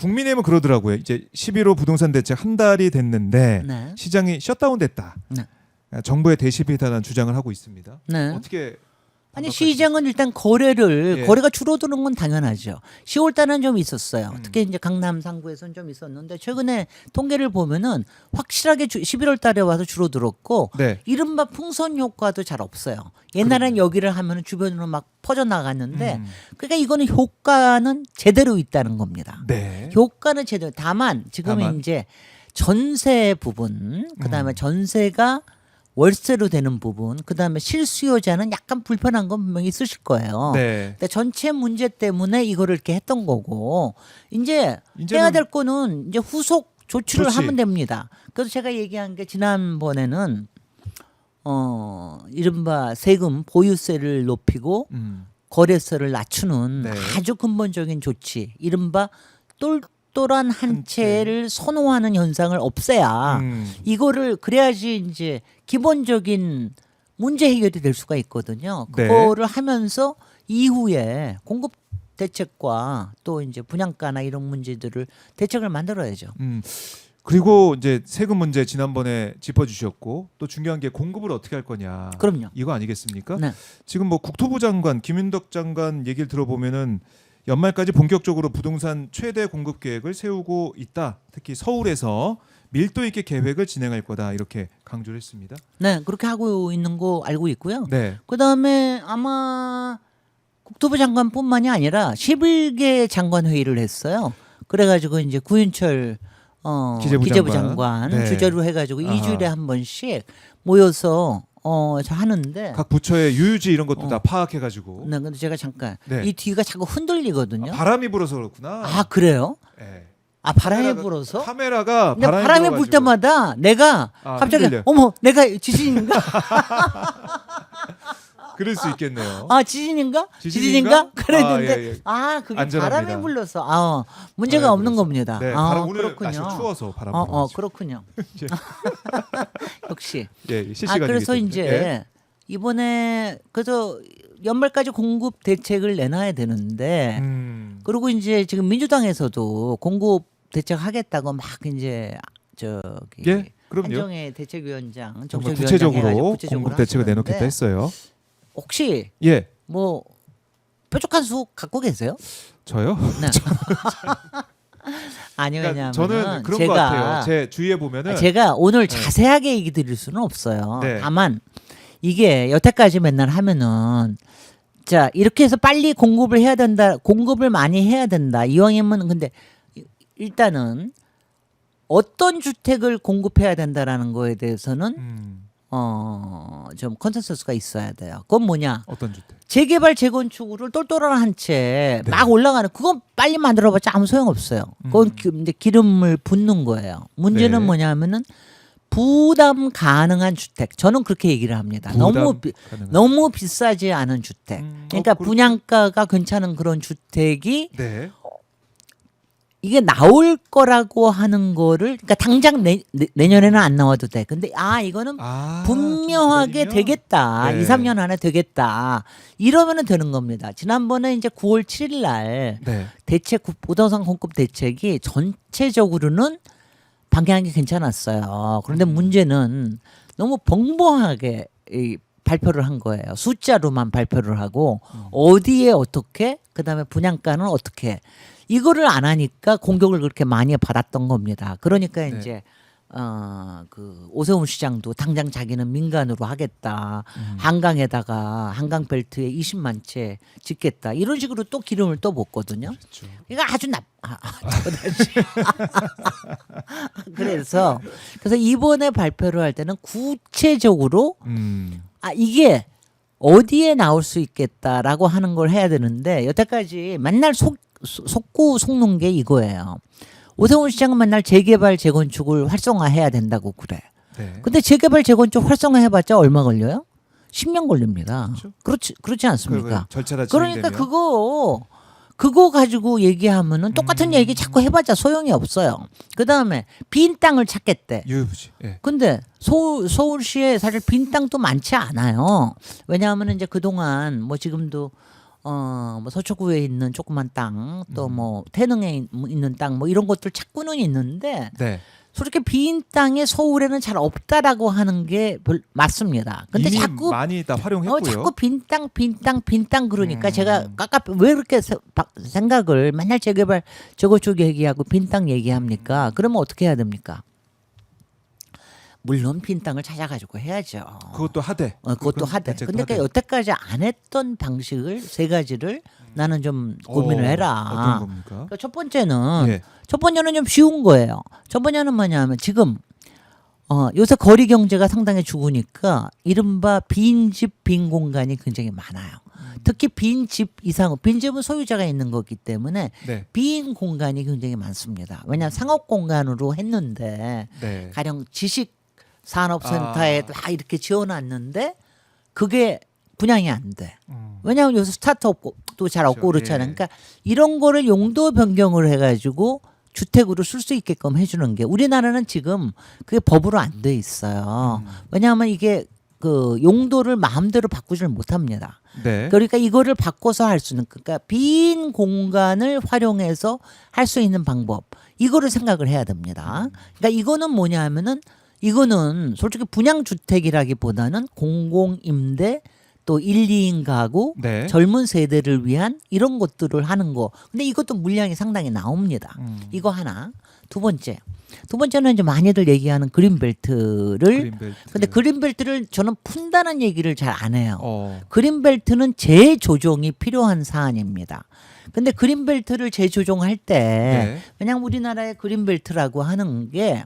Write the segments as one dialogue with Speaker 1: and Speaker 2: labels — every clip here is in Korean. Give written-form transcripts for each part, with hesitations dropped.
Speaker 1: 국민의힘은 그러더라고요. 이제 11호 부동산 대책 한 달이 됐는데
Speaker 2: 네.
Speaker 1: 시장이 셧다운됐다.
Speaker 2: 네.
Speaker 1: 정부의 대시비타는 주장을 하고 있습니다.
Speaker 2: 네.
Speaker 1: 어떻게
Speaker 2: 아니
Speaker 1: 반박하십니까?
Speaker 2: 시장은 일단 거래가 줄어드는 건 당연하죠. 10월 달에는 좀 있었어요. 특히 이제 강남 상구에서는 좀 있었는데 최근에 통계를 보면은 확실하게 11월 달에 와서 줄어들었고
Speaker 1: 네.
Speaker 2: 이른바 풍선 효과도 잘 없어요. 옛날엔 여기를 하면은 주변으로 막 퍼져 나갔는데 그러니까 이거는 효과는 제대로 있다는 겁니다.
Speaker 1: 네.
Speaker 2: 효과는 제대로. 다만 지금은 이제 전세 부분, 그다음에 전세가 월세로 되는 부분, 그다음에 실수요자는 약간 불편한 건 분명히 있으실 거예요.
Speaker 1: 네.
Speaker 2: 근데 전체 문제 때문에 이거를 이렇게 했던 거고 이제 해야 될 거는 이제 후속 조치를
Speaker 1: 조치.
Speaker 2: 하면 됩니다. 그래서 제가 얘기한 게 지난번에는 이른바 세금 보유세를 높이고 거래세를 낮추는
Speaker 1: 네.
Speaker 2: 아주 근본적인 조치, 이른바 똘똘한 한 채를 선호하는 현상을 없애야 이거를 그래야지 이제 기본적인 문제 해결이 될 수가 있거든요.
Speaker 1: 네.
Speaker 2: 그거를 하면서 이후에 공급 대책과 또 이제 분양가나 이런 문제들을 대책을 만들어야죠.
Speaker 1: 그리고 이제 세금 문제 지난번에 짚어주셨고 또 중요한 게 공급을 어떻게 할 거냐.
Speaker 2: 그럼요.
Speaker 1: 이거 아니겠습니까?
Speaker 2: 네.
Speaker 1: 지금 뭐 국토부 장관 김윤덕 장관 얘기를 들어보면은 연말까지 본격적으로 부동산 최대 공급 계획을 세우고 있다. 특히 서울에서 밀도 있게 계획을 진행할 거다 이렇게 강조를 했습니다.
Speaker 2: 네, 그렇게 하고 있는 거 알고 있고요.
Speaker 1: 네.
Speaker 2: 그다음에 아마 국토부 장관뿐만이 아니라 11개 장관 회의를 했어요. 그래가지고 이제 구윤철 기재부 장관
Speaker 1: 네.
Speaker 2: 주재로 해가지고
Speaker 1: 아하.
Speaker 2: 2주일에 한 번씩 모여서 하는데.
Speaker 1: 각 부처의 유유지 이런 것도 다 파악해가지고.
Speaker 2: 네, 근데 제가 잠깐
Speaker 1: 네.
Speaker 2: 이 뒤가 자꾸 흔들리거든요.
Speaker 1: 바람이 불어서 그렇구나.
Speaker 2: 아 그래요?
Speaker 1: 네.
Speaker 2: 아 바람이
Speaker 1: 카메라가-
Speaker 2: 불어서?
Speaker 1: 카메라가
Speaker 2: 근데 바람이 불
Speaker 1: 불어가지고.
Speaker 2: 때마다 내가 갑자기
Speaker 1: 흔들려.
Speaker 2: 어머 내가 지진인가?
Speaker 1: 그럴 수 있겠네요.
Speaker 2: 아 지진인가?
Speaker 1: 지진인가?
Speaker 2: 그랬는데
Speaker 1: 아, 예, 예.
Speaker 2: 그게
Speaker 1: 안전합니다.
Speaker 2: 바람이 불러서 문제가 없는 겁니다.
Speaker 1: 네,
Speaker 2: 아,
Speaker 1: 바람 오늘
Speaker 2: 그렇군요.
Speaker 1: 날씨 추워서 바람 불어가지고.
Speaker 2: 그렇군요. 역시.
Speaker 1: 예, 실시간이기
Speaker 2: 그래서
Speaker 1: 때문에.
Speaker 2: 이제
Speaker 1: 예.
Speaker 2: 이번에 그래서 연말까지 공급 대책을 내놔야 되는데 그리고 이제 지금 민주당에서도 공급 대책 하겠다고 막 이제 저기
Speaker 1: 예, 그럼요.
Speaker 2: 한정혜 대책위원장
Speaker 1: 정말
Speaker 2: 정책위원장
Speaker 1: 구체적으로
Speaker 2: 해가지고 구체적으로
Speaker 1: 공급 대책을
Speaker 2: 하시는데
Speaker 1: 내놓겠다 했어요.
Speaker 2: 혹시
Speaker 1: 예,
Speaker 2: 뭐 뾰족한 수 갖고 계세요?
Speaker 1: 저요?
Speaker 2: 네. 아니 왜냐하면
Speaker 1: 저는 그런
Speaker 2: 제가
Speaker 1: 것 같아요. 제 주위에 보면은
Speaker 2: 제가 오늘 자세하게 얘기 드릴 수는 없어요.
Speaker 1: 네.
Speaker 2: 다만 이게 여태까지 맨날 하면은 자 이렇게 해서 빨리 공급을 해야 된다, 공급을 많이 해야 된다. 이왕이면 근데 일단은 어떤 주택을 공급해야 된다라는 거에 대해서는 좀 컨센서스가 있어야 돼요. 그건 뭐냐?
Speaker 1: 어떤 주택?
Speaker 2: 재개발 재건축으로 똘똘한 한 채
Speaker 1: 네.
Speaker 2: 막 올라가는 그건 빨리 만들어봤자 아무 소용 없어요. 그건 이제 기름을 붓는 거예요. 문제는
Speaker 1: 네.
Speaker 2: 뭐냐면은 부담 가능한 주택. 저는 그렇게 얘기를 합니다.
Speaker 1: 가능한.
Speaker 2: 너무 비싸지 않은 주택. 그러니까 분양가가 괜찮은 그런 주택이
Speaker 1: 네.
Speaker 2: 이게 나올 거라고 하는 거를 그러니까 당장 내년에는 안 나와도 돼. 근데 이거는 분명하게
Speaker 1: 좀 기다리면?
Speaker 2: 되겠다.
Speaker 1: 네.
Speaker 2: 2, 3년 안에 되겠다. 이러면은 되는 겁니다. 지난번에 이제 9월 7일 날
Speaker 1: 네.
Speaker 2: 대책 부동산 공급 대책이 전체적으로는 방향이 괜찮았어요. 그런데 문제는 너무 벙벙하게 발표를 한 거예요. 숫자로만 발표를 하고 어디에 어떻게 그다음에 분양가는 어떻게 이거를 안 하니까 공격을 그렇게 많이 받았던 겁니다. 그러니까
Speaker 1: 네.
Speaker 2: 이제 그 오세훈 시장도 당장 자기는 민간으로 하겠다. 한강에다가 한강 벨트에 20만 채 짓겠다. 이런 식으로 또 기름을 또 붓거든요.
Speaker 1: 그렇죠.
Speaker 2: 이거 아주 그래서 이번에 발표를 할 때는 구체적으로 이게 어디에 나올 수 있겠다라고 하는 걸 해야 되는데 여태까지 맨날 속고 속는 게 이거예요. 오세훈 시장은 맨날 재개발 재건축을 활성화해야 된다고 그래.
Speaker 1: 네.
Speaker 2: 근데 재개발 재건축 활성화해봤자 얼마 걸려요? 10년 걸립니다. 그렇지 않습니까?
Speaker 1: 절차가
Speaker 2: 그러니까
Speaker 1: 진행되면.
Speaker 2: 그거 가지고 얘기하면은 똑같은 얘기 자꾸 해봤자 소용이 없어요. 그 다음에 빈 땅을 찾겠대.
Speaker 1: 유부지. 예.
Speaker 2: 근데 서울시에 사실 빈 땅도 많지 않아요. 왜냐하면 이제 그동안 뭐 지금도 뭐 서초구에 있는 조그만 땅, 또 뭐 태릉에 있는 땅, 뭐 이런 것들 찾고는 있는데
Speaker 1: 네.
Speaker 2: 솔직히 빈 땅이 서울에는 잘 없다라고 하는 게 맞습니다. 근데
Speaker 1: 이미
Speaker 2: 자꾸
Speaker 1: 많이 다 활용했고요.
Speaker 2: 자꾸 빈 땅 그러니까 제가 왜 그렇게 생각을 맨날 재개발 저거저거 얘기하고 빈 땅 얘기합니까? 그러면 어떻게 해야 됩니까? 물론 빈 땅을 찾아가지고 해야죠.
Speaker 1: 그것도 하되.
Speaker 2: 그것도 하되.
Speaker 1: 대책도
Speaker 2: 근데
Speaker 1: 하되.
Speaker 2: 여태까지 안 했던 방식을 세 가지를 나는 좀 고민을 해라.
Speaker 1: 어떤 겁니까?
Speaker 2: 그러니까 첫 번째는
Speaker 1: 예.
Speaker 2: 좀 쉬운 거예요. 첫 번째는 뭐냐면 지금 요새 거리 경제가 상당히 죽으니까 이른바 빈집 빈 공간이 굉장히 많아요. 특히 빈집 이상 빈집은 소유자가 있는 거기 때문에
Speaker 1: 네.
Speaker 2: 빈 공간이 굉장히 많습니다. 왜냐하면 상업 공간으로 했는데
Speaker 1: 네.
Speaker 2: 가령 지식 산업센터에 다 이렇게 지어놨는데 그게 분양이 안 돼. 왜냐하면 요새 스타트업도 잘 없고
Speaker 1: 그렇죠.
Speaker 2: 그렇잖아요.
Speaker 1: 예.
Speaker 2: 그러니까 이런 거를 용도 변경을 해가지고 주택으로 쓸 수 있게끔 해주는 게 우리나라는 지금 그게 법으로 안 돼 있어요. 왜냐하면 이게 그 용도를 마음대로 바꾸지를 못합니다.
Speaker 1: 네.
Speaker 2: 그러니까 이거를 바꿔서 할 수는 그러니까 빈 공간을 활용해서 할 수 있는 방법 이거를 생각을 해야 됩니다. 그러니까 이거는 뭐냐 하면은 이거는 솔직히 분양 주택이라기보다는 공공임대 또 1, 2인 가구
Speaker 1: 네.
Speaker 2: 젊은 세대를 위한 이런 것들을 하는 거. 근데 이것도 물량이 상당히 나옵니다. 이거 하나. 두 번째는 이제 많이들 얘기하는 그린벨트를
Speaker 1: 그린벨트.
Speaker 2: 근데 그린벨트를 저는 푼다는 얘기를 잘 안 해요.
Speaker 1: 그린벨트는
Speaker 2: 그린벨트는 재조정이 필요한 사안입니다. 근데 그린벨트를 재조정할 때
Speaker 1: 네.
Speaker 2: 그냥 우리나라의 그린벨트라고 하는 게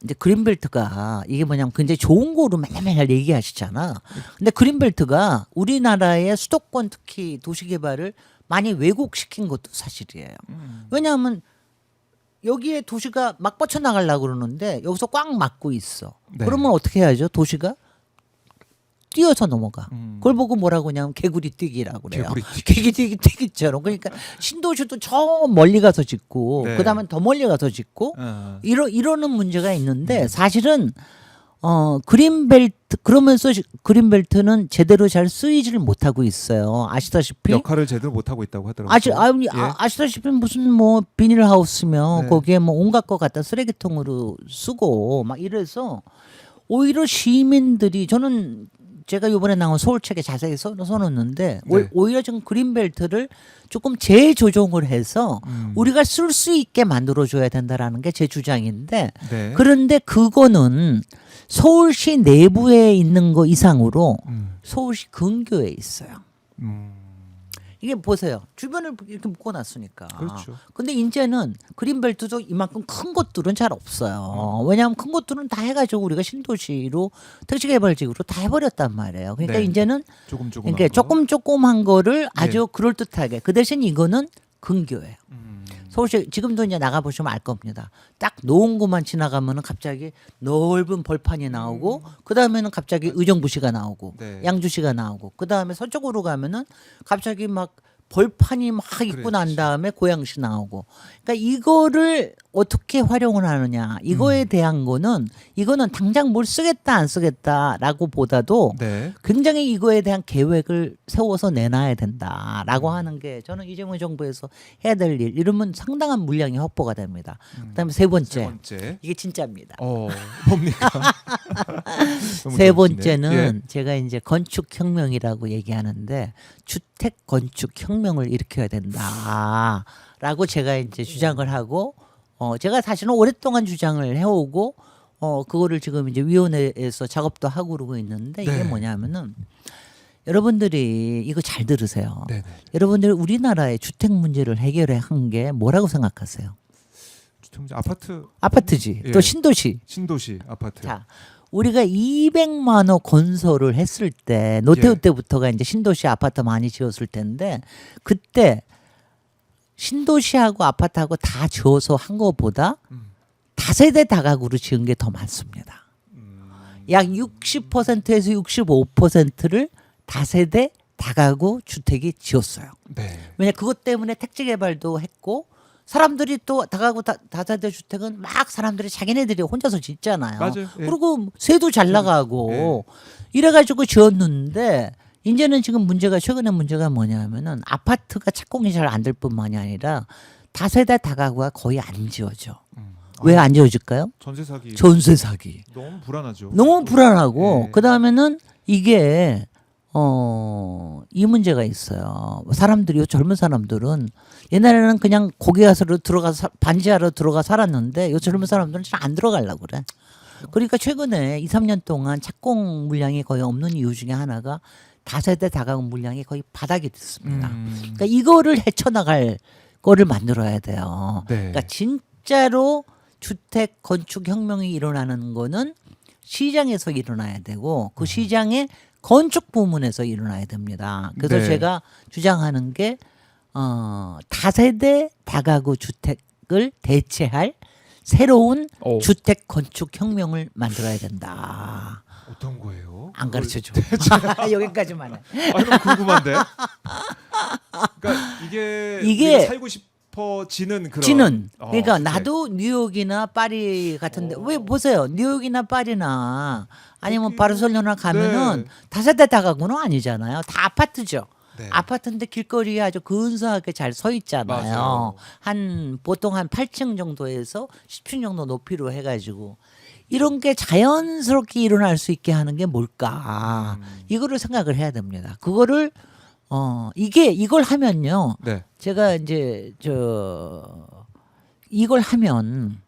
Speaker 2: 이제 그린벨트가 이게 뭐냐면 굉장히 좋은 거로 맨날 얘기하시잖아. 근데 그린벨트가 우리나라의 수도권 특히 도시개발을 많이 왜곡시킨 것도 사실이에요. 왜냐하면 여기에 도시가 막 뻗쳐나가려고 그러는데 여기서 꽉 막고 있어.
Speaker 1: 네.
Speaker 2: 그러면 어떻게 해야죠? 도시가 뛰어서 넘어가. 그걸 보고 뭐라고 하냐면 개구리 뛰기라고 그래요. 개구리 뛰기처럼. 그러니까 신도시도 저 멀리 가서 짓고
Speaker 1: 네.
Speaker 2: 그다음에 더 멀리 가서 짓고 이러는 문제가 있는데 사실은 그린벨트 그러면서 그린벨트는 제대로 잘 쓰이지를 못하고 있어요. 아시다시피
Speaker 1: 역할을 제대로 못 하고 있다고 하더라고요.
Speaker 2: 아시다시피 무슨 뭐 비닐하우스며
Speaker 1: 네.
Speaker 2: 거기에 뭐 온갖 거 갖다 쓰레기통으로 쓰고 막 이래서 오히려 시민들이 저는 제가 이번에 나온 서울책에 자세히 써놓는데
Speaker 1: 네.
Speaker 2: 오히려 지금 그린벨트를 조금 재조정을 해서 우리가 쓸 수 있게 만들어줘야 된다라는 게 제 주장인데
Speaker 1: 네.
Speaker 2: 그런데 그거는 서울시 내부에 있는 거 이상으로 서울시 근교에 있어요. 이게 보세요. 주변을 이렇게 묶어놨으니까.
Speaker 1: 그렇죠.
Speaker 2: 근데 이제는 그린벨트도 이만큼 큰 것들은 잘 없어요. 왜냐하면 큰 것들은 다 해가지고 우리가 신도시로 택지개발지구로 다 해버렸단 말이에요. 그러니까
Speaker 1: 네.
Speaker 2: 이제는
Speaker 1: 조금
Speaker 2: 그러니까 조그만 거를 아주 그럴 듯하게 그 대신 이거는 근교예요. 서울시 지금도 이제 나가 보시면 알 겁니다. 딱 노원구만 지나가면은 갑자기 넓은 벌판이 나오고 그 다음에는 갑자기 의정부시가 나오고
Speaker 1: 네.
Speaker 2: 양주시가 나오고 그 다음에 서쪽으로 가면은 갑자기 막 벌판이 막 있고 난
Speaker 1: 그렇지.
Speaker 2: 다음에 고양시 나오고 그러니까 이거를 어떻게 활용을 하느냐 이거에 대한 거는 이거는 당장 뭘 쓰겠다 안 쓰겠다라고 보다도
Speaker 1: 네.
Speaker 2: 굉장히 이거에 대한 계획을 세워서 내놔야 된다라고 하는 게 저는 이재명 정부에서 해야 될 일 이러면 상당한 물량이 확보가 됩니다. 그다음에 세
Speaker 1: 세
Speaker 2: 번째
Speaker 1: 번째.
Speaker 2: 이게 진짜입니다.
Speaker 1: 뭡니까? 너무
Speaker 2: 세
Speaker 1: 좋으시네.
Speaker 2: 번째는
Speaker 1: 예.
Speaker 2: 제가 이제 건축 혁명이라고 얘기하는데 주택 건축 혁명을 일으켜야 된다라고 제가 이제 주장을 하고 제가 사실은 오랫동안 주장을 해오고 그거를 지금 이제 위원회에서 작업도 하고 그러고 있는데 이게
Speaker 1: 네.
Speaker 2: 뭐냐면은 여러분들이 이거 잘 들으세요.
Speaker 1: 네네.
Speaker 2: 여러분들이 우리나라의 주택 문제를 해결해 한 게 뭐라고 생각하세요?
Speaker 1: 아파트
Speaker 2: 아파트지.
Speaker 1: 예.
Speaker 2: 또 신도시.
Speaker 1: 신도시 아파트.
Speaker 2: 자, 우리가 200만 호 건설을 했을 때 노태우
Speaker 1: 예.
Speaker 2: 때부터가 이제 신도시 아파트 많이 지었을 텐데 그때 신도시하고 아파트하고 다 지어서 한 것보다 다세대 다가구로 지은 게 더 많습니다. 약 60%에서 65%를 다세대 다가구 주택이 지었어요.
Speaker 1: 네.
Speaker 2: 왜냐 그것 때문에 택지 개발도 했고 사람들이 또 다가구 다세대 주택은 막 사람들이 자기네들이 혼자서 짓잖아요.
Speaker 1: 맞아요. 예.
Speaker 2: 그리고 세도 잘 나가고
Speaker 1: 예.
Speaker 2: 이래가지고 지었는데 이제는 지금 문제가 최근에 문제가 뭐냐면은 아파트가 착공이 잘 안 될 뿐만이 아니라 다세대 다가구가 거의 안 지어져. 왜 안 지어질까요?
Speaker 1: 전세 사기
Speaker 2: 전세 사기.
Speaker 1: 너무 불안하죠.
Speaker 2: 너무 불안하고
Speaker 1: 예.
Speaker 2: 그 다음에는 이게 이 문제가 있어요. 사람들이 젊은 사람들은 옛날에는 그냥 거기 가서 들어가서 반지하러 들어가 살았는데 요 젊은 사람들은 잘 안 들어가려고 그래. 그러니까 최근에 2, 3년 동안 착공 물량이 거의 없는 이유 중에 하나가 다세대 다가구 물량이 거의 바닥이 됐습니다. 그러니까 이거를 헤쳐나갈 거를 만들어야 돼요.
Speaker 1: 네.
Speaker 2: 그러니까 진짜로 주택 건축 혁명이 일어나는 거는 시장에서 일어나야 되고 그 시장의 건축 부문에서 일어나야 됩니다. 그래서
Speaker 1: 네.
Speaker 2: 제가 주장하는 게 다세대 다가구 주택을 대체할 새로운
Speaker 1: 오.
Speaker 2: 주택 건축 혁명을 만들어야 된다.
Speaker 1: 어떤 거예요?
Speaker 2: 안 가르쳐 줘. 여기까지만 해.
Speaker 1: 아, 너무 궁금한데. 그러니까 이게
Speaker 2: 이게
Speaker 1: 살고 싶어지는 그런.
Speaker 2: 지는 그러니까
Speaker 1: 주택.
Speaker 2: 나도 뉴욕이나 파리 같은데
Speaker 1: 오.
Speaker 2: 왜 보세요 뉴욕이나 파리나 아니면
Speaker 1: 거기-
Speaker 2: 바르셀로나 가면은
Speaker 1: 네.
Speaker 2: 다세대 다가구는 아니잖아요. 다 아파트죠.
Speaker 1: 네.
Speaker 2: 아파트인데 길거리에 아주 근사하게 잘 서 있잖아요.
Speaker 1: 맞아요.
Speaker 2: 보통 한 8층 정도에서 10층 정도 높이로 해가지고 이런 게 자연스럽게 일어날 수 있게 하는 게 뭘까? 이거를 생각을 해야 됩니다. 그거를 이걸 하면요.
Speaker 1: 네.
Speaker 2: 제가 이제 이걸 하면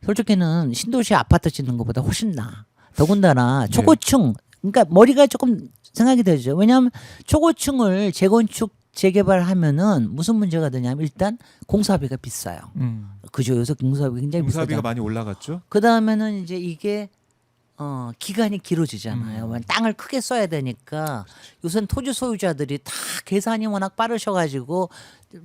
Speaker 2: 솔직히는 신도시 아파트 짓는 것보다 훨씬 나. 더군다나 초고층 그러니까 머리가 조금 생각이 되죠. 왜냐하면 초고층을 재건축 재개발하면은 무슨 문제가 되냐면 일단 공사비가 비싸요. 그죠? 요새 공사비 굉장히
Speaker 1: 공사비가
Speaker 2: 비싸죠.
Speaker 1: 많이 올라갔죠.
Speaker 2: 그 다음에는 이제 이게 기간이 길어지잖아요. 땅을 크게 써야 되니까 요새 토지 소유자들이 다 계산이 워낙 빠르셔가지고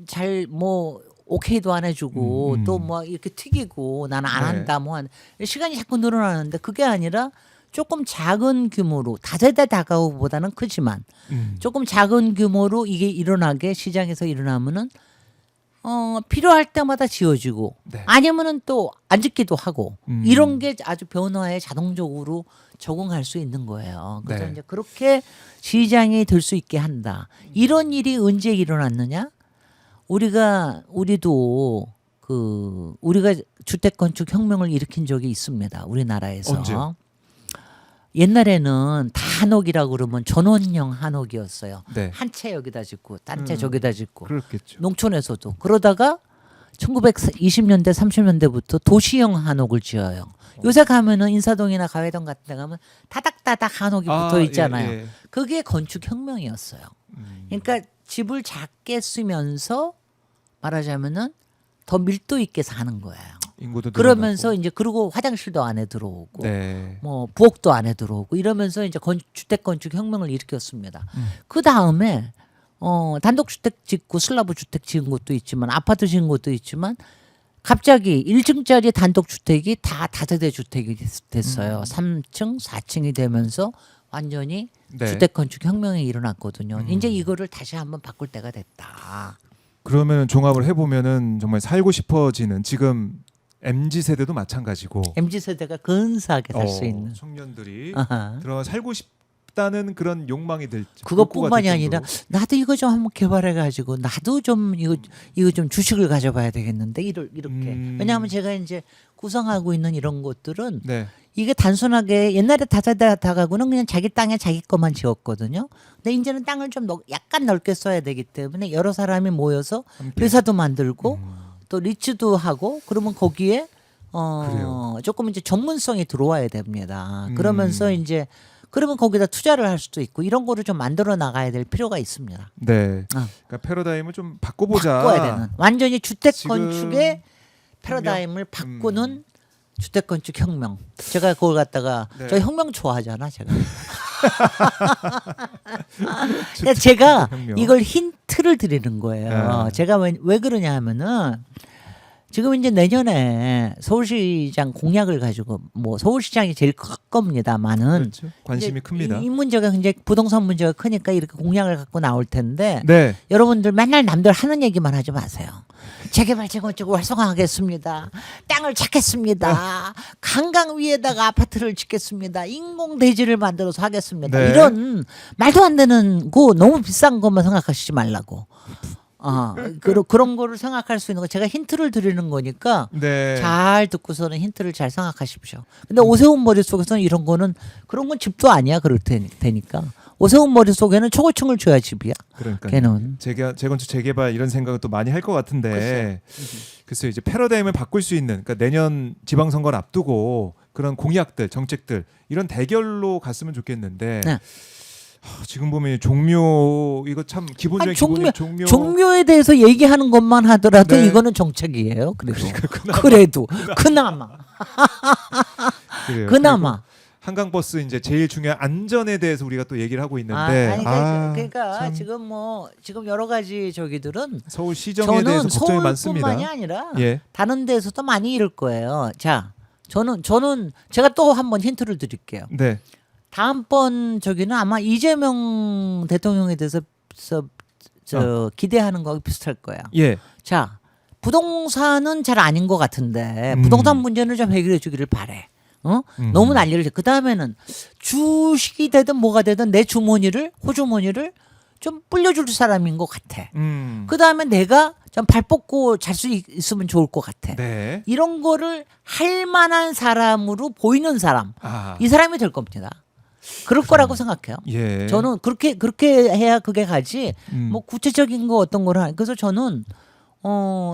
Speaker 2: 잘 뭐 오케이도 안 해주고 또 뭐 이렇게 튀기고 나는 안
Speaker 1: 네.
Speaker 2: 한다 뭐 시간이 자꾸 늘어나는데 그게 아니라 조금 작은 규모로 다세대 다가구보다는 크지만 조금 작은 규모로 이게 일어나게 시장에서 일어나면은 필요할 때마다 지어지고
Speaker 1: 네.
Speaker 2: 아니면은 또 안 짓기도 하고 이런 게 아주 변화에 자동적으로 적응할 수 있는 거예요. 그래서
Speaker 1: 네.
Speaker 2: 이제 그렇게 시장이 될 수 있게 한다. 이런 일이 언제 일어났느냐? 우리도 우리가 주택 건축 혁명을 일으킨 적이 있습니다. 우리나라에서.
Speaker 1: 언제요?
Speaker 2: 옛날에는 다 한옥이라고 그러면 전원형 한옥이었어요.
Speaker 1: 네.
Speaker 2: 한 채 여기다 짓고 딴 채 저기다 짓고
Speaker 1: 그렇겠죠.
Speaker 2: 농촌에서도 그러다가 1920년대 30년대부터 도시형 한옥을 지어요. 요새 가면은 인사동이나 가회동 같은 데 가면 다닥다닥 한옥이 붙어 있잖아요.
Speaker 1: 예, 예.
Speaker 2: 그게 건축 혁명이었어요. 그러니까 집을 작게 쓰면서 말하자면은 더 밀도 있게 사는 거예요.
Speaker 1: 인구도
Speaker 2: 그러면서
Speaker 1: 늘어나고.
Speaker 2: 이제 그리고 화장실도 안에 들어오고
Speaker 1: 네.
Speaker 2: 뭐 부엌도 안에 들어오고 이러면서 이제 주택 건축 혁명을 일으켰습니다. 그 다음에 단독주택 짓고 슬라브 주택 지은 것도 있지만 아파트 지은 것도 있지만 갑자기 1층짜리 단독주택이 다 다세대 주택이 됐어요. 3층, 4층이 되면서 완전히
Speaker 1: 네.
Speaker 2: 주택 건축 혁명이 일어났거든요. 이제 이거를 다시 한번 바꿀 때가 됐다.
Speaker 1: 그러면 종합을 해보면은 정말 살고 싶어지는 지금 MZ 세대도 마찬가지고
Speaker 2: MZ 세대가 근사하게 살 수 있는.
Speaker 1: 청년들이
Speaker 2: 아하.
Speaker 1: 들어 살고 싶다는 그런 욕망이 될
Speaker 2: 그것뿐만이
Speaker 1: 욕구가 될
Speaker 2: 아니라
Speaker 1: 정도로.
Speaker 2: 나도 이거 좀 한번 개발해 가지고 나도 좀 이거 좀 주식을 가져봐야 되겠는데 이렇게 왜냐하면 제가 이제 구성하고 있는 이런 것들은
Speaker 1: 네.
Speaker 2: 이게 단순하게 옛날에 다세대 다가구는 그냥 자기 땅에 자기 것만 지었거든요. 근데 이제는 땅을 좀 약간 넓게 써야 되기 때문에 여러 사람이 모여서
Speaker 1: 함께.
Speaker 2: 회사도 만들고 또 리츠도 하고 그러면 거기에
Speaker 1: 그래요.
Speaker 2: 조금 이제 전문성이 들어와야 됩니다. 그러면서 이제 그러면 거기다 투자를 할 수도 있고 이런 거를 좀 만들어 나가야 될 필요가 있습니다.
Speaker 1: 네. 그러니까 패러다임을 좀 바꿔보자.
Speaker 2: 바꿔야 되는 완전히 주택
Speaker 1: 지금
Speaker 2: 건축의 패러다임을 바꾸는 주택 건축 혁명. 제가 그걸 갖다가
Speaker 1: 네.
Speaker 2: 저 혁명 좋아하잖아, 제가. 그러니까 제가
Speaker 1: 혁명.
Speaker 2: 이걸 힌트를 드리는 거예요.
Speaker 1: 네.
Speaker 2: 제가 왜 그러냐 하면은 지금 이제 내년에 서울시장 공약을 가지고 뭐 서울시장이 제일 클 겁니다만은
Speaker 1: 그렇죠. 관심이
Speaker 2: 이제
Speaker 1: 큽니다.
Speaker 2: 이 문제가 굉장히 부동산 문제가 크니까 이렇게 공약을 갖고 나올 텐데
Speaker 1: 네.
Speaker 2: 여러분들 맨날 남들 하는 얘기만 하지 마세요. 재개발 재건축을 활성화하겠습니다. 땅을 찾겠습니다. 강강 위에다가 아파트를 짓겠습니다. 인공 대지를 만들어서 하겠습니다.
Speaker 1: 네.
Speaker 2: 이런 말도 안 되는 거 너무 비싼 것만 생각하시지 말라고. 그런 거를 생각할 수 있는 거 제가 힌트를 드리는 거니까
Speaker 1: 네.
Speaker 2: 잘 듣고서는 힌트를 잘 생각하십시오. 근데 오세훈 머릿속에서는 이런 거는 그런 건 집도 아니야 그럴 테니까. 오세훈 머릿속에는 초고층을 줘야 집이야.
Speaker 1: 그러니까
Speaker 2: 걔는.
Speaker 1: 재건축 재개발 이런 생각을 또 많이 할 것 같은데 글쎄요 이제 패러다임을 바꿀 수 있는 그러니까 내년 지방선거를 앞두고 그런 공약들 정책들 이런 대결로 갔으면 좋겠는데
Speaker 2: 네.
Speaker 1: 지금 보면 종묘 이거 참 기본적인
Speaker 2: 아니,
Speaker 1: 종묘
Speaker 2: 종묘에 대해서 얘기하는 것만 하더라도
Speaker 1: 네.
Speaker 2: 이거는 정책이에요. 그래도
Speaker 1: 그나마.
Speaker 2: 그래도 그나마
Speaker 1: 그래요.
Speaker 2: 그나마.
Speaker 1: 그리고 한강버스 이제 제일 중요한 안전에 대해서 우리가 또 얘기를 하고 있는데
Speaker 2: 그러니까
Speaker 1: 참
Speaker 2: 지금 여러 가지 저기들은
Speaker 1: 서울 시정에 대해서
Speaker 2: 저는
Speaker 1: 걱정이 많습니다.
Speaker 2: 서울뿐만이 아니라
Speaker 1: 예.
Speaker 2: 다른 데서도 많이 이럴 거예요. 자, 저는 제가 또 한번 힌트를 드릴게요.
Speaker 1: 네.
Speaker 2: 다음번 저기는 아마 이재명 대통령에 대해서 기대하는 거하고 비슷할 거야.
Speaker 1: 예.
Speaker 2: 자, 부동산은 잘 아닌 것 같은데
Speaker 1: 음.
Speaker 2: 부동산 문제는 좀 해결해 주기를 바래. 너무 난리를 그 다음에는 주식이 되든 뭐가 되든 내 호주머니를 좀 불려줄 사람인 것 같아. 그 다음에 내가 좀 발 뻗고 잘 수 있으면 좋을 것 같아.
Speaker 1: 네.
Speaker 2: 이런 거를 할 만한 사람으로 보이는 사람, 이 사람이 될 겁니다. 그럴 거라고 생각해요.
Speaker 1: 예.
Speaker 2: 저는 그렇게 해야 그게 가지. 뭐 구체적인 거 어떤 거를 그래서 저는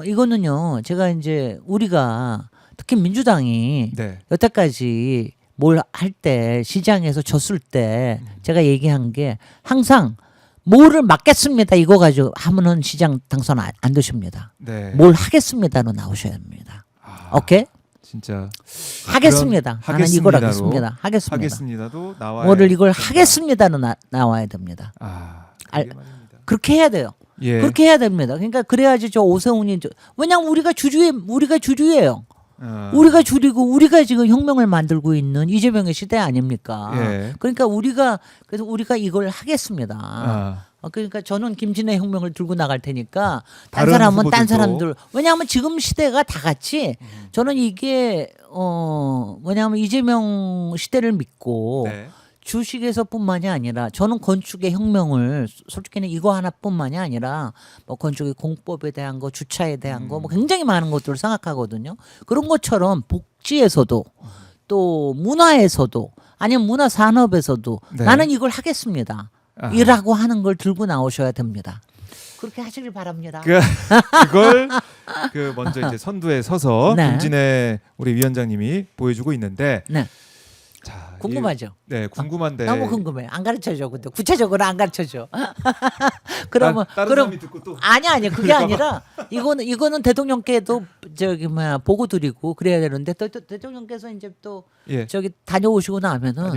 Speaker 2: 이거는요. 제가 이제 우리가 특히 민주당이
Speaker 1: 네.
Speaker 2: 여태까지 뭘 할 때 시장에서 졌을 때 제가 얘기한 게 항상 뭐를 맡겠습니다 이거 가지고 하면은 시장 당선 안 되십니다.
Speaker 1: 네.
Speaker 2: 뭘 하겠습니다로 나오셔야 됩니다. 오케이?
Speaker 1: 진짜
Speaker 2: 하겠습니다.
Speaker 1: 그런
Speaker 2: 나는 이걸
Speaker 1: 하겠습니다로
Speaker 2: 하겠습니다.
Speaker 1: 하겠습니다도 나와야
Speaker 2: 뭐를 이걸
Speaker 1: 된다.
Speaker 2: 하겠습니다로 나와야 됩니다.
Speaker 1: 그게 말입니다.
Speaker 2: 그렇게 해야 돼요.
Speaker 1: 예.
Speaker 2: 그렇게 해야 됩니다. 그러니까 그래야지 저 오세훈이 왜냐면 우리가 주주예요. 우리가 줄이고 우리가 지금 혁명을 만들고 있는 이재명의 시대 아닙니까?
Speaker 1: 예.
Speaker 2: 그러니까 그래서 우리가 이걸 하겠습니다. 그러니까 저는 김진애 혁명을 들고 나갈 테니까 딴
Speaker 1: 다른
Speaker 2: 사람은 딴
Speaker 1: 후보들도.
Speaker 2: 사람들 왜냐하면 지금 시대가 다 같이 저는 이게 뭐냐면 이재명 시대를 믿고
Speaker 1: 네.
Speaker 2: 주식에서뿐만이 아니라 저는 건축의 혁명을 솔직히는 이거 하나뿐만이 아니라 뭐 건축의 공법에 대한 거, 주차에 대한 거 뭐 굉장히 많은 것들을 생각하거든요. 그런 것처럼 복지에서도 또 문화에서도 아니면 문화 산업에서도
Speaker 1: 네.
Speaker 2: 나는 이걸 하겠습니다.
Speaker 1: 아하.
Speaker 2: 이라고 하는 걸 들고 나오셔야 됩니다. 그렇게 하시길 바랍니다.
Speaker 1: 그걸 먼저 이제 선두에 서서
Speaker 2: 네.
Speaker 1: 김진애 우리 위원장님이 보여주고 있는데
Speaker 2: 네.
Speaker 1: 자,
Speaker 2: 궁금하죠?
Speaker 1: 네, 궁금한데
Speaker 2: 너무 궁금해. 안 가르쳐줘. 근데 구체적으로 안 가르쳐줘. 그러면
Speaker 1: 다른
Speaker 2: 그럼
Speaker 1: 사람이 듣고 또
Speaker 2: 아니 그게 아니라 이거는 대통령께도 보고 드리고 그래야 되는데 또 대통령께서 이제 또
Speaker 1: 예.
Speaker 2: 저기 다녀오시고 나면은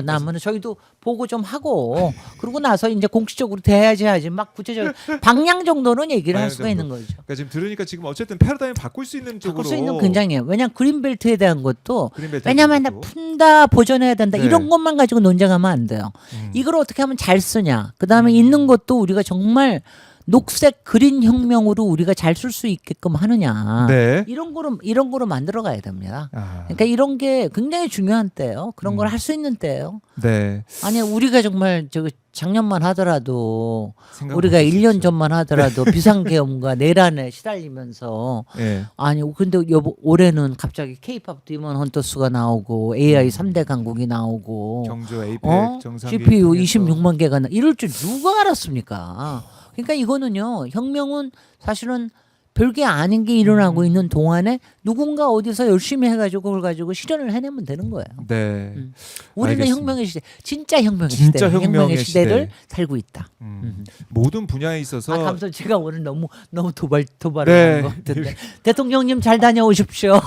Speaker 2: 나면은 저희도 보고 좀 하고 그러고 나서 이제 공식적으로 돼야지 하지 막 구체적 방향 정도는 얘기를 할 수가 있는 거죠.
Speaker 1: 그러니까 지금 들으니까 지금 어쨌든 패러다임 바꿀 수 있는 쪽으로
Speaker 2: 바꿀 수 있는 굉장히 왜냐면 그린벨트에 대한 것도
Speaker 1: 그린벨트
Speaker 2: 왜냐면
Speaker 1: 쪽으로.
Speaker 2: 푼다 보존해야 된다
Speaker 1: 네.
Speaker 2: 이런 것만 가지고 논쟁하면 안 돼요. 이걸 어떻게 하면 잘 쓰냐. 그다음에 있는 것도 우리가 정말 녹색 그린 혁명으로 우리가 잘 쓸 수 있게끔 하느냐.
Speaker 1: 네.
Speaker 2: 이런 거로 만들어 가야 됩니다.
Speaker 1: 아,
Speaker 2: 그러니까 이런 게 굉장히 중요한 때예요. 그런 걸 할 수 있는 때예요.
Speaker 1: 네.
Speaker 2: 아니 우리가 정말 작년만 하더라도
Speaker 1: 생각
Speaker 2: 우리가
Speaker 1: 못
Speaker 2: 1년
Speaker 1: 했었죠.
Speaker 2: 전만 하더라도 비상계엄과 내란에 시달리면서
Speaker 1: 예.
Speaker 2: 아니 근데 올해는 갑자기 K-팝 디먼 헌터스가 나오고 AI 3대 강국이 나오고
Speaker 1: 경주 APEC 정상회의
Speaker 2: GPU
Speaker 1: 통해서
Speaker 2: 26만 개가 이럴 줄 누가 알았습니까? 그러니까 이거는요. 혁명은 사실은 별게 아닌 게 일어나고 있는 동안에 누군가 어디서 열심히 해가지고 그걸 가지고 실현을 해내면 되는 거예요.
Speaker 1: 네.
Speaker 2: 우리는
Speaker 1: 알겠습니다.
Speaker 2: 혁명의 시대, 진짜 혁명의
Speaker 1: 진짜
Speaker 2: 시대,
Speaker 1: 혁명의
Speaker 2: 시대를
Speaker 1: 시대.
Speaker 2: 살고 있다.
Speaker 1: 모든 분야에 있어서
Speaker 2: 감사합니다. 제가 오늘 너무 도발을
Speaker 1: 네.
Speaker 2: 하는 것 같은데 대통령님 잘 다녀오십시오.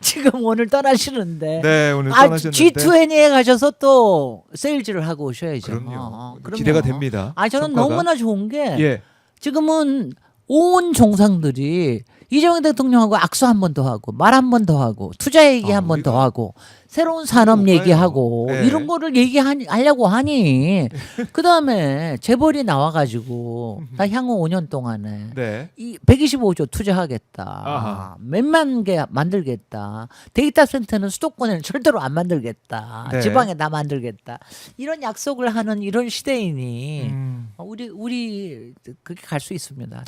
Speaker 2: 지금 오늘 떠나시는데.
Speaker 1: 네, 오늘 떠나셨는데
Speaker 2: G20에 가셔서 또 세일즈를 하고 오셔야죠.
Speaker 1: 그럼요.
Speaker 2: 그럼요.
Speaker 1: 기대가 됩니다.
Speaker 2: 저는
Speaker 1: 성과가.
Speaker 2: 너무나 좋은 게
Speaker 1: 예.
Speaker 2: 지금은 온 정상들이 이재명 대통령하고 악수 한 번 더 하고 말 한 번 더 하고 투자 얘기 한 번 더
Speaker 1: 우리가
Speaker 2: 하고 새로운 산업
Speaker 1: 뭐가요?
Speaker 2: 얘기하고
Speaker 1: 네.
Speaker 2: 이런 거를 얘기하려고 하니 그다음에 재벌이 나와가지고 나 향후 5년 동안에
Speaker 1: 네.
Speaker 2: 이 125조 투자하겠다.
Speaker 1: 아하.
Speaker 2: 몇만 개 만들겠다. 데이터 센터는 수도권에는 절대로 안 만들겠다.
Speaker 1: 네.
Speaker 2: 지방에 다 만들겠다. 이런 약속을 하는 이런 시대이니 우리 그렇게 갈 수 있습니다.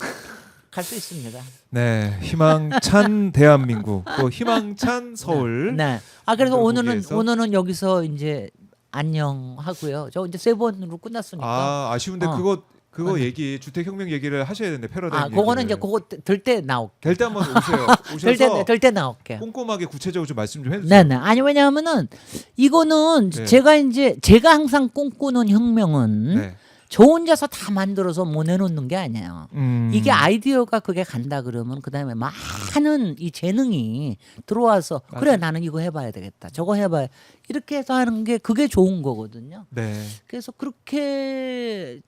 Speaker 2: 갈 수 있습니다.
Speaker 1: 네, 희망찬 대한민국, 또 희망찬 서울.
Speaker 2: 네. 아 그래서
Speaker 1: 만들어 보기
Speaker 2: 오늘은
Speaker 1: 위해서.
Speaker 2: 오늘은 여기서 이제 안녕하고요. 저 이제 3번으로 끝났으니까.
Speaker 1: 아, 아쉬운데
Speaker 2: 어.
Speaker 1: 그거 얘기 주택혁명 얘기를 하셔야 되는데 패러다임
Speaker 2: 아, 그거는
Speaker 1: 얘기를.
Speaker 2: 이제 그거 될 때 나올게.
Speaker 1: 될 때 한번 오세요. 오셔서
Speaker 2: 될 때 나올게.
Speaker 1: 꼼꼼하게 구체적으로 좀 말씀 좀 해주세요.
Speaker 2: 네네. 아니 왜냐하면은 이거는
Speaker 1: 네.
Speaker 2: 제가 항상 꿈꾸는 혁명은
Speaker 1: 네.
Speaker 2: 저 혼자서 다 만들어서 못 내놓는 게 아니에요. 이게 아이디어가 그게 간다 그러면 그다음에 많은 이 재능이 들어와서 그래
Speaker 1: 맞아요.
Speaker 2: 나는 이거 해봐야 되겠다. 저거 해봐야 이렇게 해서 하는 게 그게 좋은 거거든요.
Speaker 1: 네.
Speaker 2: 그래서 그렇게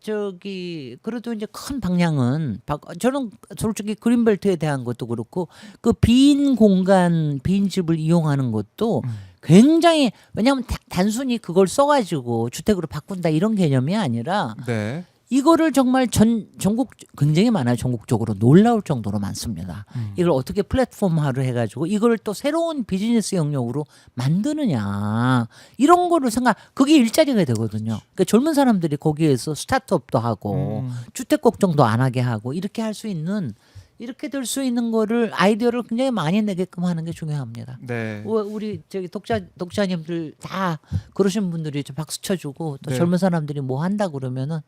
Speaker 2: 그래도 이제 큰 방향은 저는 솔직히 그린벨트에 대한 것도 그렇고 그 빈 공간 빈 집을 이용하는 것도 굉장히 왜냐하면 단순히 그걸 써가지고 주택으로 바꾼다 이런 개념이 아니라
Speaker 1: 네.
Speaker 2: 이거를 정말 전국 굉장히 많아요. 전국적으로 놀라울 정도로 많습니다. 이걸 어떻게 플랫폼화로 해가지고 이걸 또 새로운 비즈니스 영역으로 만드느냐 이런 거를 그게 일자리가 되거든요. 그러니까 젊은 사람들이 거기에서 스타트업도 하고 주택 걱정도 안 하게 하고 이렇게 할 수 있는 이렇게 될 수 있는 거를 아이디어를 굉장히 많이 내게끔 하는 게 중요합니다.
Speaker 1: 네.
Speaker 2: 우리 저기 독자님들 다 그러신 분들이 좀 박수 쳐주고 또
Speaker 1: 네.
Speaker 2: 젊은 사람들이 뭐 한다 그러면은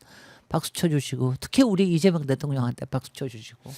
Speaker 2: 박수 쳐주시고 특히 우리 이재명 대통령한테 박수 쳐주시고